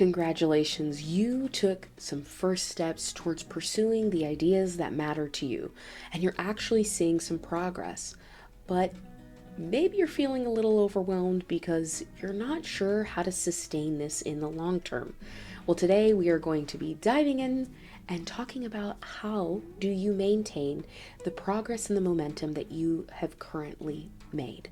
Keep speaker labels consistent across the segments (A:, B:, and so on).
A: Congratulations, you took some first steps towards pursuing the ideas that matter to you, and you're actually seeing some progress. But maybe you're feeling a little overwhelmed because you're not sure how to sustain this in the long term. Well, today we are going to be diving in and talking about how do you maintain the progress and the momentum that you have currently made.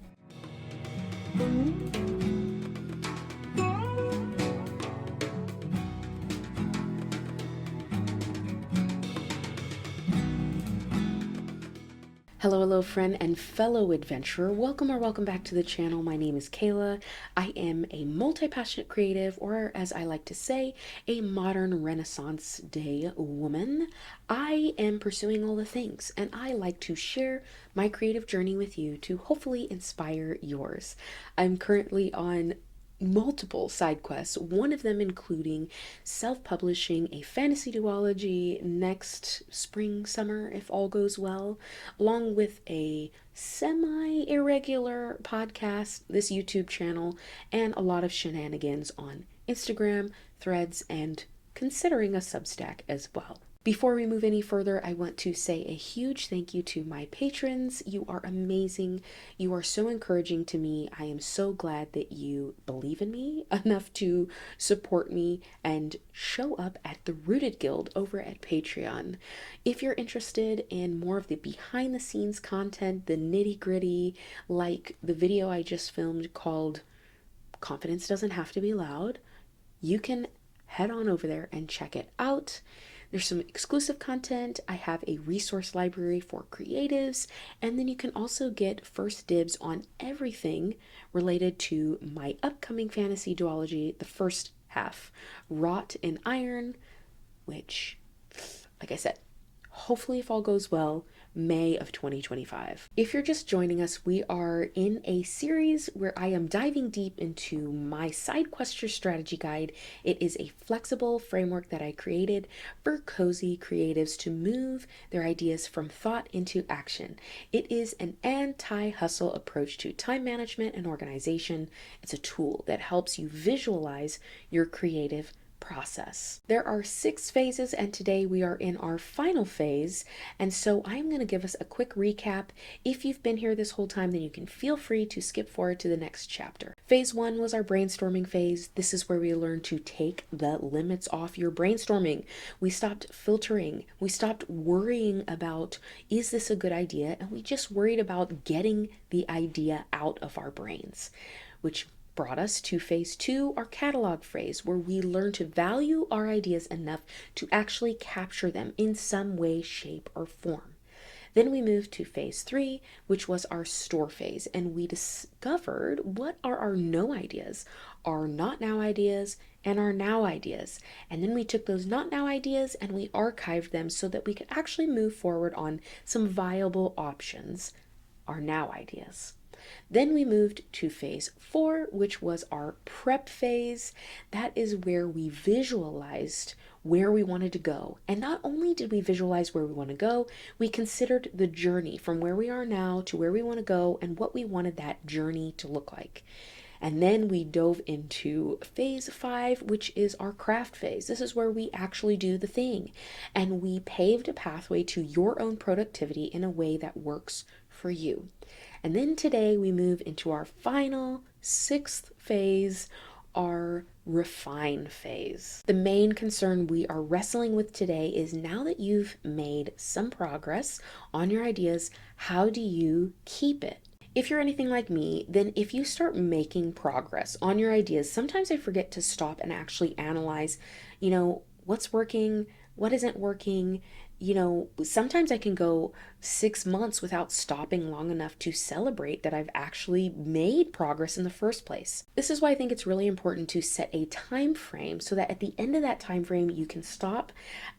A: Hello, friend and fellow adventurer. Welcome back to the channel. My name is Kayla. I am a multi-passionate creative, or as I like to say, a modern Renaissance day woman. I am pursuing all the things, and I like to share my creative journey with you to hopefully inspire yours. I'm currently on multiple side quests, one of them including self-publishing a fantasy duology next spring, summer, if all goes well, along with a semi-irregular podcast, this YouTube channel, and a lot of shenanigans on Instagram, Threads, and considering a Substack as well. Before we move any further, I want to say a huge thank you to my patrons. You are amazing. You are so encouraging to me. I am so glad that you believe in me enough to support me and show up at the Rooted Guild over at Patreon. If you're interested in more of the behind the scenes content, the nitty gritty, like the video I just filmed called Confidence Doesn't Have to Be Loud, you can head on over there and check it out. There's some exclusive content. I have a resource library for creatives, and then you can also get first dibs on everything related to my upcoming fantasy duology, the first half, Wrought in Iron, which, like I said, hopefully if all goes well, May of 2025. If you're just joining us, we are in a series where I am diving deep into my Sidequester strategy guide. It is a flexible framework that I created for cozy creatives to move their ideas from thought into action. It is an anti-hustle approach to time management and organization. It's a tool that helps you visualize your creative process. There are 6 phases, and today we are in our final phase, and so I'm going to give us a quick recap. If you've been here this whole time, then you can feel free to skip forward to the next chapter. Phase 1 was our brainstorming phase. This is where we learned to take the limits off your brainstorming. We stopped filtering. We stopped worrying about, is this a good idea? And we just worried about getting the idea out of our brains, which brought us to phase 2, our catalog phase, where we learn to value our ideas enough to actually capture them in some way, shape, or form. Then we moved to phase 3, which was our store phase, and we discovered what are our no ideas, our not now ideas, and our now ideas. And then we took those not now ideas and we archived them so that we could actually move forward on some viable options, our now ideas. Then we moved to phase 4, which was our prep phase. That is where we visualized where we wanted to go. And not only did we visualize where we want to go, we considered the journey from where we are now to where we want to go and what we wanted that journey to look like. And then we dove into phase 5, which is our craft phase. This is where we actually do the thing. And we paved a pathway to your own productivity in a way that works for you. And then today we move into our final 6th phase, our refine phase. The main concern we are wrestling with today is, now that you've made some progress on your ideas, how do you keep it? If you're anything like me, then if you start making progress on your ideas, sometimes I forget to stop and actually analyze, what's working, what isn't working. Sometimes I can go 6 months without stopping long enough to celebrate that I've actually made progress in the first place. This is why I think it's really important to set a time frame so that at the end of that time frame, you can stop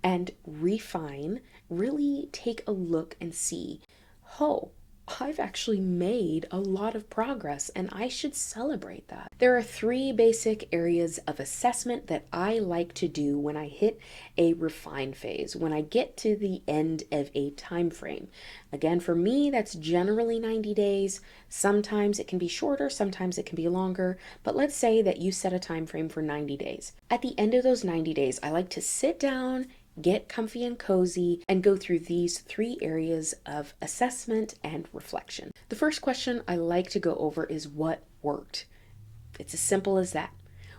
A: and refine, really take a look and see, I've actually made a lot of progress and I should celebrate that. There are 3 basic areas of assessment that I like to do when I hit a refine phase, when I get to the end of a time frame. Again, for me, that's generally 90 days. Sometimes it can be shorter, sometimes it can be longer, but let's say that you set a time frame for 90 days. At the end of those 90 days, I like to sit down, get comfy and cozy, and go through these 3 areas of assessment and reflection. The first question I like to go over is what worked. It's as simple as that.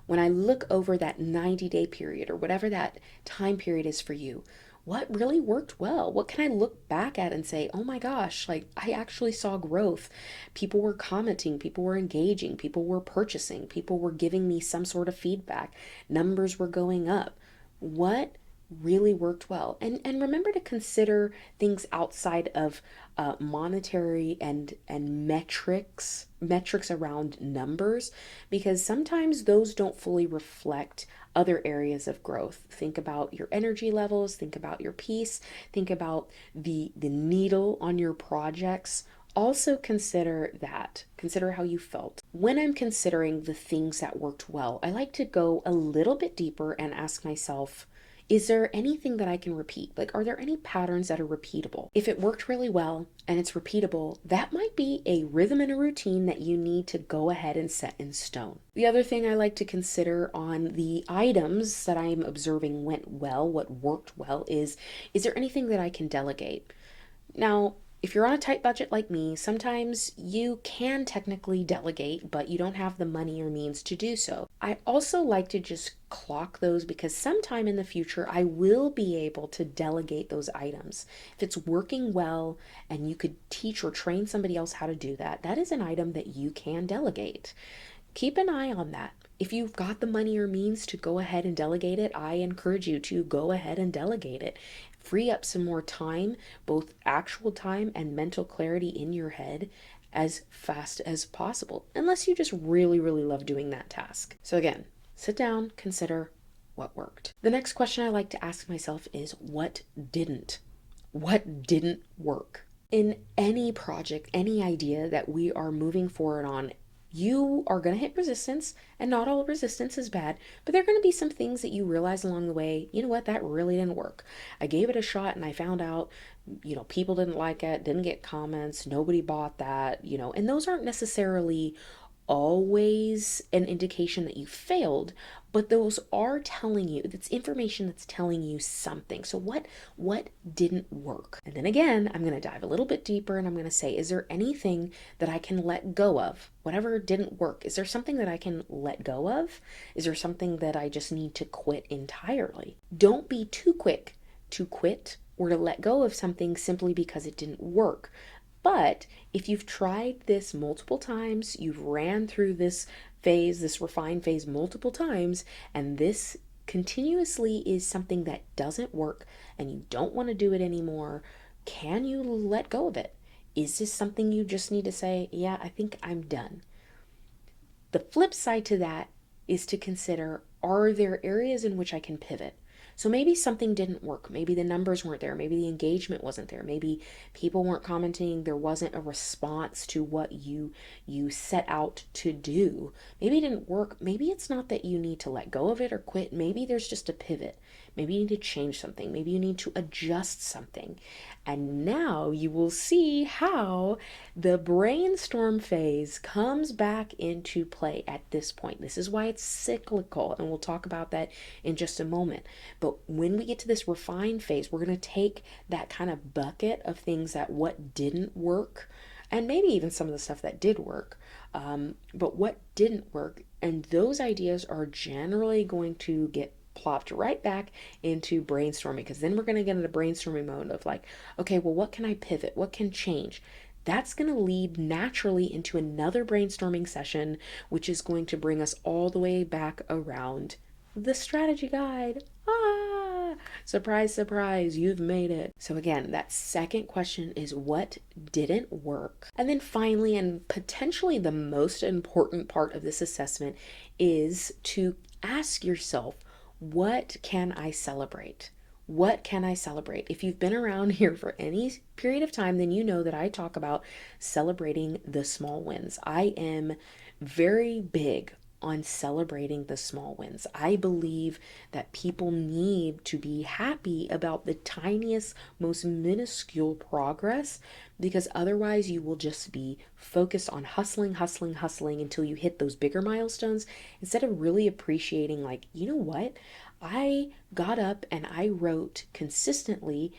A: When I look over that 90-day period or whatever that time period is for you, what really worked well? What can I look back at and say, oh my gosh, like I actually saw growth. People were commenting, people were engaging, people were purchasing, people were giving me some sort of feedback, numbers were going up. What really worked well? And remember to consider things outside of monetary and metrics around numbers, because sometimes those don't fully reflect other areas of growth. Think about your energy levels, think about your peace, think about the needle on your projects. Also consider that. Consider how you felt. When I'm considering the things that worked well, I like to go a little bit deeper and ask myself, is there anything that I can repeat? Like, are there any patterns that are repeatable? If it worked really well and it's repeatable, that might be a rhythm and a routine that you need to go ahead and set in stone. The other thing I like to consider on the items that I'm observing went well, what worked well, is there anything that I can delegate? Now, if you're on a tight budget like me, sometimes you can technically delegate, but you don't have the money or means to do so. I also like to just clock those because sometime in the future, I will be able to delegate those items. If it's working well and you could teach or train somebody else how to do that, that is an item that you can delegate. Keep an eye on that. If you've got the money or means to go ahead and delegate it, I encourage you to go ahead and delegate it. Free up some more time, both actual time and mental clarity in your head as fast as possible, unless you just really, really love doing that task. So again, sit down, consider what worked. The next question I like to ask myself is what didn't? What didn't work? In any project, any idea that we are moving forward on, you are going to hit resistance, and not all resistance is bad, but there are going to be some things that you realize along the way, you know what, that really didn't work. I gave it a shot and I found out, people didn't like it, didn't get comments, nobody bought that, and those aren't necessarily always an indication that you failed, but those are telling you, that's information that's telling you something. So what didn't work? And then again, I'm going to dive a little bit deeper and I'm going to say, is there anything that I can let go of? Whatever didn't work, is there something that I can let go of? Is there something that I just need to quit entirely? Don't be too quick to quit or to let go of something simply because it didn't work. But if you've tried this multiple times, you've ran through this phase, this refine phase multiple times, and this continuously is something that doesn't work and you don't want to do it anymore, can you let go of it? Is this something you just need to say, yeah, I think I'm done? The flip side to that is to consider, are there areas in which I can pivot? So maybe something didn't work. Maybe the numbers weren't there. Maybe the engagement wasn't there. Maybe people weren't commenting. There wasn't a response to what you set out to do. Maybe it didn't work. Maybe it's not that you need to let go of it or quit. Maybe there's just a pivot. Maybe you need to change something. Maybe you need to adjust something. And now you will see how the brainstorm phase comes back into play at this point. This is why it's cyclical, and we'll talk about that in just a moment. But when we get to this refine phase, we're going to take that kind of bucket of things that what didn't work, and maybe even some of the stuff that did work, but what didn't work, and those ideas are generally going to get plopped right back into brainstorming, because then we're going to get into brainstorming mode of like, okay, well, what can I pivot? What can change? That's going to lead naturally into another brainstorming session, which is going to bring us all the way back around the strategy guide. Surprise, surprise, you've made it. So again, that second question is what didn't work? And then finally, and potentially the most important part of this assessment, is to ask yourself, what can I celebrate? What can I celebrate? If you've been around here for any period of time, then you know that I talk about celebrating the small wins. I am very big on celebrating the small wins. I believe that people need to be happy about the tiniest, most minuscule progress, because otherwise you will just be focused on hustling, hustling, hustling until you hit those bigger milestones instead of really appreciating, like, you know what? I got up and I wrote consistently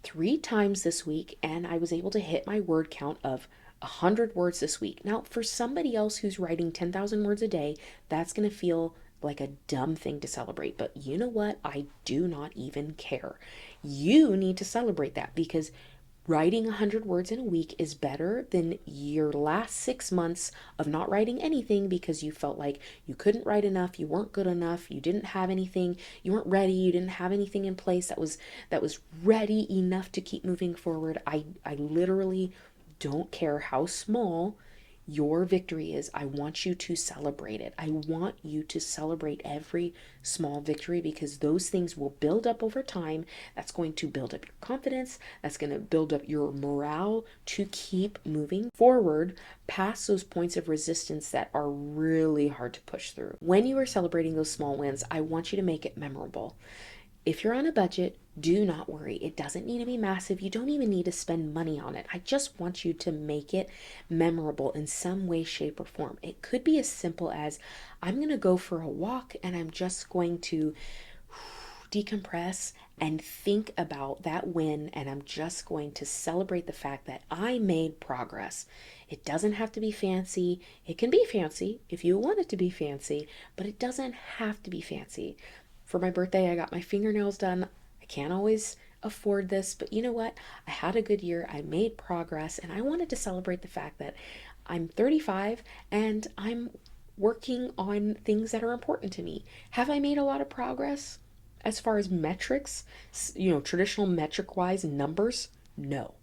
A: 3 times this week, and I was able to hit my word count of 100 words this week. Now, for somebody else who's writing 10,000 words a day, that's going to feel like a dumb thing to celebrate. But you know what? I do not even care. You need to celebrate that, because writing 100 words in a week is better than your last 6 months of not writing anything because you felt like you couldn't write enough, you weren't good enough, you didn't have anything, you weren't ready, you didn't have anything in place that was ready enough to keep moving forward. I literally don't care how small your victory is. I want you to celebrate it. I want you to celebrate every small victory, because those things will build up over time. That's going to build up your confidence. That's going to build up your morale to keep moving forward past those points of resistance that are really hard to push through. When you are celebrating those small wins, I want you to make it memorable. If you're on a budget, do not worry. It doesn't need to be massive. You don't even need to spend money on it. I just want you to make it memorable in some way, shape, or form. It could be as simple as, I'm going to go for a walk and I'm just going to decompress and think about that win, and I'm just going to celebrate the fact that I made progress. It doesn't have to be fancy. It can be fancy if you want it to be fancy, but it doesn't have to be fancy. For my birthday, I got my fingernails done. I can't always afford this, but you know what? I had a good year. I made progress, and I wanted to celebrate the fact that I'm 35 and I'm working on things that are important to me. Have I made a lot of progress as far as metrics, traditional metric wise numbers? No.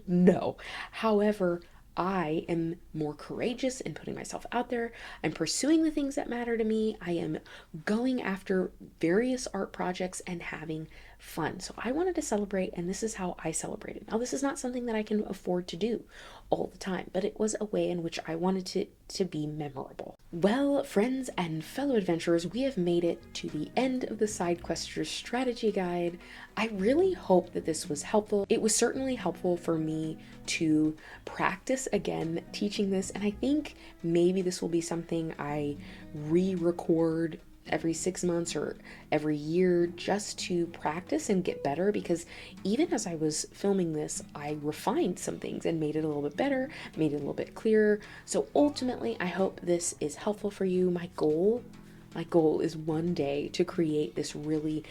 A: No. However, I am more courageous in putting myself out there. I'm pursuing the things that matter to me. I am going after various art projects and having fun. So I wanted to celebrate, and this is how I celebrated. Now, this is not something that I can afford to do all the time, but it was a way in which I wanted to be memorable. Well, friends and fellow adventurers, we have made it to the end of the Sidequesters strategy guide. I really hope that this was helpful. It was certainly helpful for me to practice again teaching this, and I think maybe this will be something I re-record every 6 months or every year just to practice and get better, because even as I was filming this, I refined some things and made it a little bit better, made it a little bit clearer. So ultimately, I hope this is helpful for you. My goal is one day to create this really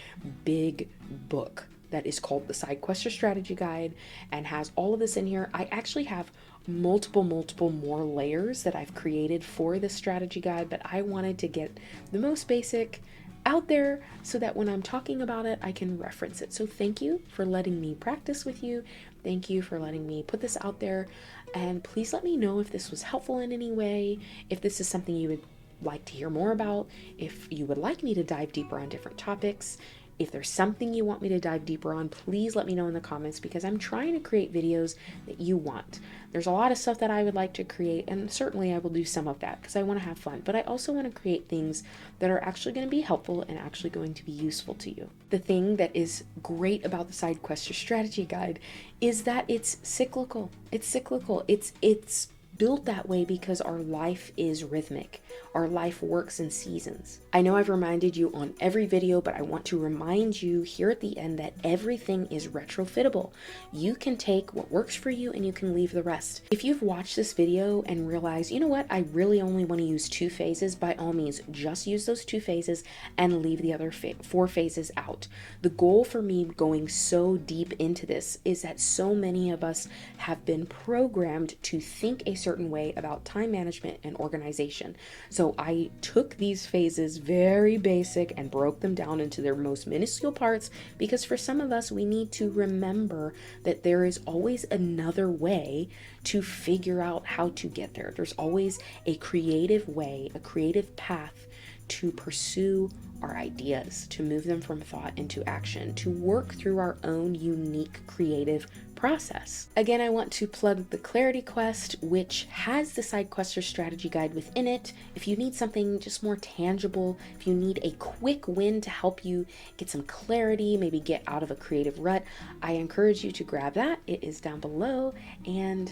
A: big book that is called the Sidequester Strategy Guide and has all of this in here. I actually have multiple more layers that I've created for this strategy guide, but I wanted to get the most basic out there so that when I'm talking about it, I can reference it. So thank you for letting me practice with you. Thank you for letting me put this out there. And please let me know if this was helpful in any way, if this is something you would like to hear more about, if you would like me to dive deeper on different topics. If there's something you want me to dive deeper on, please let me know in the comments, because I'm trying to create videos that you want. There's a lot of stuff that I would like to create, and certainly I will do some of that because I want to have fun, but I also want to create things that are actually going to be helpful and actually going to be useful to you. The thing that is great about the Sidequester Strategy Guide is that it's cyclical. It's built that way because our life is rhythmic. Our life works in seasons. I know I've reminded you on every video, but I want to remind you here at the end that everything is retrofittable. You can take what works for you and you can leave the rest. If you've watched this video and realized, you know what, I really only want to use 2 phases, by all means, just use those 2 phases and leave the other 4 phases out. The goal for me going so deep into this is that so many of us have been programmed to think a certain way about time management and organization. So I took these phases very basic and broke them down into their most minuscule parts, because for some of us, we need to remember that there is always another way to figure out how to get there. There's always a creative way, a creative path to pursue our ideas, to move them from thought into action, to work through our own unique creative process. Again, I want to plug the Clarity Quest, which has the Sidequester strategy guide within it. If you need something just more tangible, if you need a quick win to help you get some clarity, maybe get out of a creative rut, I encourage you to grab that. It is down below, and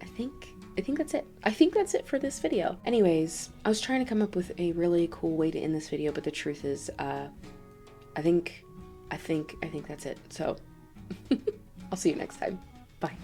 A: I think that's it. I think that's it for this video. Anyways, I was trying to come up with a really cool way to end this video, but the truth is, I think that's it. So I'll see you next time. Bye.